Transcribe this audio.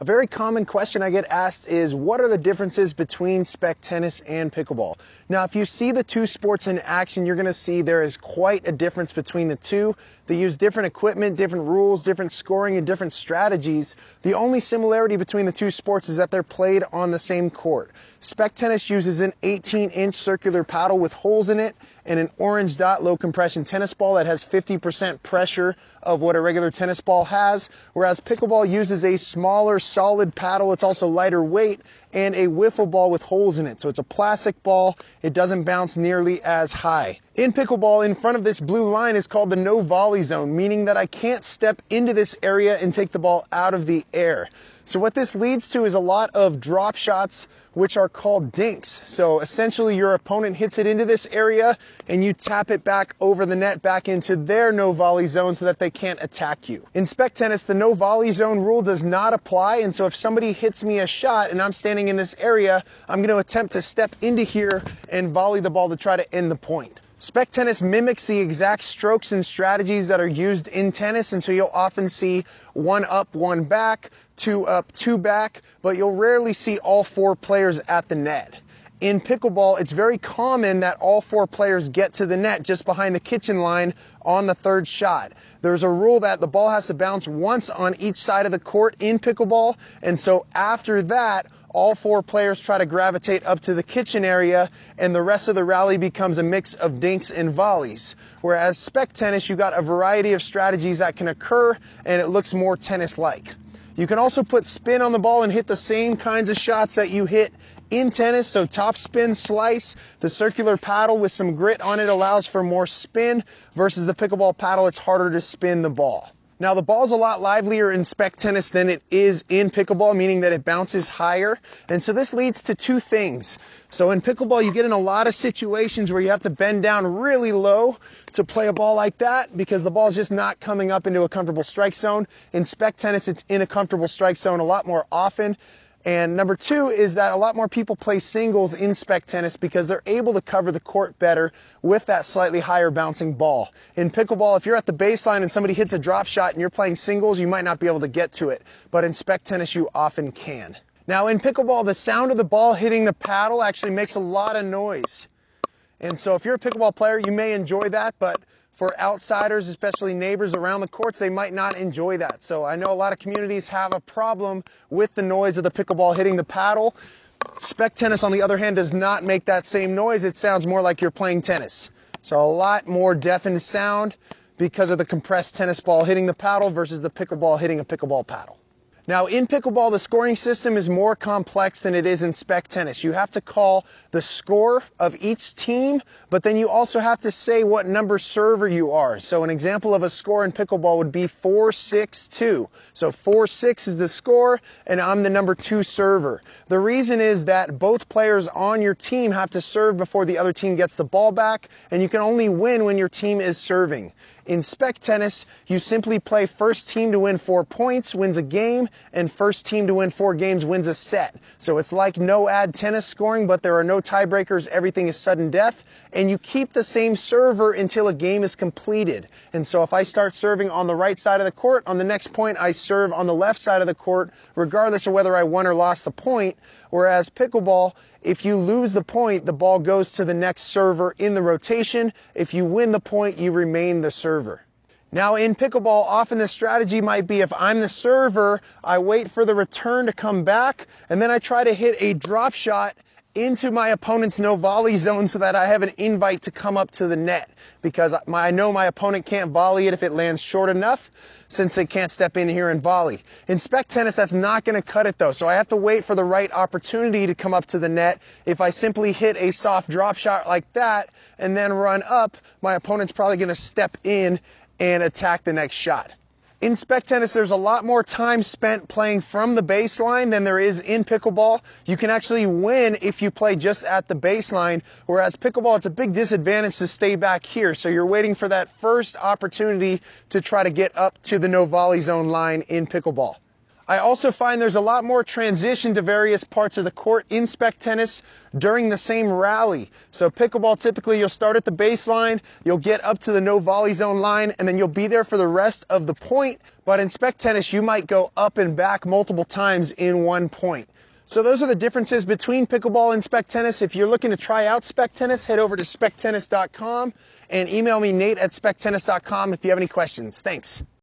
A very common question I get asked is, what are the differences between spec tennis and pickleball? Now, if you see the two sports in action, you're going to see there is quite a difference between the two. They use different equipment, different rules, different scoring, and different strategies. The only similarity between the two sports is that they're played on the same court. Spec tennis uses an 18-inch circular paddle with holes in it and an orange dot low compression tennis ball that has 50% pressure of what a regular tennis ball has, whereas pickleball uses a smaller solid paddle. It's also lighter weight, and a wiffle ball with holes in it. So it's a plastic ball. It doesn't bounce nearly as high. In pickleball, in front of this blue line is called the no volley zone, meaning that I can't step into this area and take the ball out of the air. So what this leads to is a lot of drop shots, which are called dinks. So essentially your opponent hits it into this area and you tap it back over the net back into their no volley zone so that they can't attack you. In spec tennis, the no volley zone rule does not apply, and so if somebody hits me a shot and I'm standing in this area, I'm going to attempt to step into here and volley the ball to try to end the point. Spec tennis mimics the exact strokes and strategies that are used in tennis, and so you'll often see one up, one back, two up, two back, but you'll rarely see all four players at the net. In pickleball, it's very common that all four players get to the net just behind the kitchen line on the third shot. There's a rule that the ball has to bounce once on each side of the court in pickleball, and so after that, all four players try to gravitate up to the kitchen area, and the rest of the rally becomes a mix of dinks and volleys. Whereas spec tennis, you got a variety of strategies that can occur, and it looks more tennis-like. You can also put spin on the ball and hit the same kinds of shots that you hit in tennis, so top spin, slice. The circular paddle with some grit on it allows for more spin, versus the pickleball paddle, it's harder to spin the ball. Now, the ball's a lot livelier in spec tennis than it is in pickleball, meaning that it bounces higher. And so this leads to two things. So in pickleball, you get in a lot of situations where you have to bend down really low to play a ball like that because the ball's just not coming up into a comfortable strike zone. In spec tennis, it's in a comfortable strike zone a lot more often. And number two is that a lot more people play singles in spec tennis because they're able to cover the court better with that slightly higher bouncing ball. In pickleball, if you're at the baseline and somebody hits a drop shot and you're playing singles, you might not be able to get to it. But in spec tennis, you often can. Now in pickleball, the sound of the ball hitting the paddle actually makes a lot of noise. And so if you're a pickleball player, you may enjoy that, but for outsiders, especially neighbors around the courts, they might not enjoy that. So I know a lot of communities have a problem with the noise of the pickleball hitting the paddle. Spec tennis, on the other hand, does not make that same noise. It sounds more like you're playing tennis. So a lot more deafened sound because of the compressed tennis ball hitting the paddle versus the pickleball hitting a pickleball paddle. Now in pickleball, the scoring system is more complex than it is in spec tennis. You have to call the score of each team, but then you also have to say what number server you are. So an example of a score in pickleball would be 4-6-2. So 4-6 is the score, and I'm the number 2 server. The reason is that both players on your team have to serve before the other team gets the ball back, and you can only win when your team is serving. In spec tennis, you simply play first team to win 4 points, wins a game, and first team to win 4 games wins a set. So it's like no ad tennis scoring, but there are no tiebreakers. Everything is sudden death, and you keep the same server until a game is completed. And so if I start serving on the right side of the court, on the next point I serve on the left side of the court, regardless of whether I won or lost the point. Whereas pickleball, if you lose the point, the ball goes to the next server in the rotation. If you win the point, you remain the server. Now in pickleball, often the strategy might be if I'm the server, I wait for the return to come back, and then I try to hit a drop shot into my opponent's no volley zone so that I have an invite to come up to the net, because I know my opponent can't volley it if it lands short enough, since they can't step in here and volley. In spec tennis, that's not going to cut it though, so I have to wait for the right opportunity to come up to the net. If I simply hit a soft drop shot like that and then run up, my opponent's probably going to step in and attack the next shot. In spec tennis, there's a lot more time spent playing from the baseline than there is in pickleball. You can actually win if you play just at the baseline, whereas pickleball, it's a big disadvantage to stay back here. So you're waiting for that first opportunity to try to get up to the no volley zone line in pickleball. I also find there's a lot more transition to various parts of the court in Spec Tennis during the same rally. So pickleball, typically you'll start at the baseline, you'll get up to the no volley zone line, and then you'll be there for the rest of the point. But in Spec Tennis, you might go up and back multiple times in one point. So those are the differences between pickleball and Spec Tennis. If you're looking to try out Spec Tennis, head over to SpecTennis.com and email me, Nate at SpecTennis.com, if you have any questions. Thanks.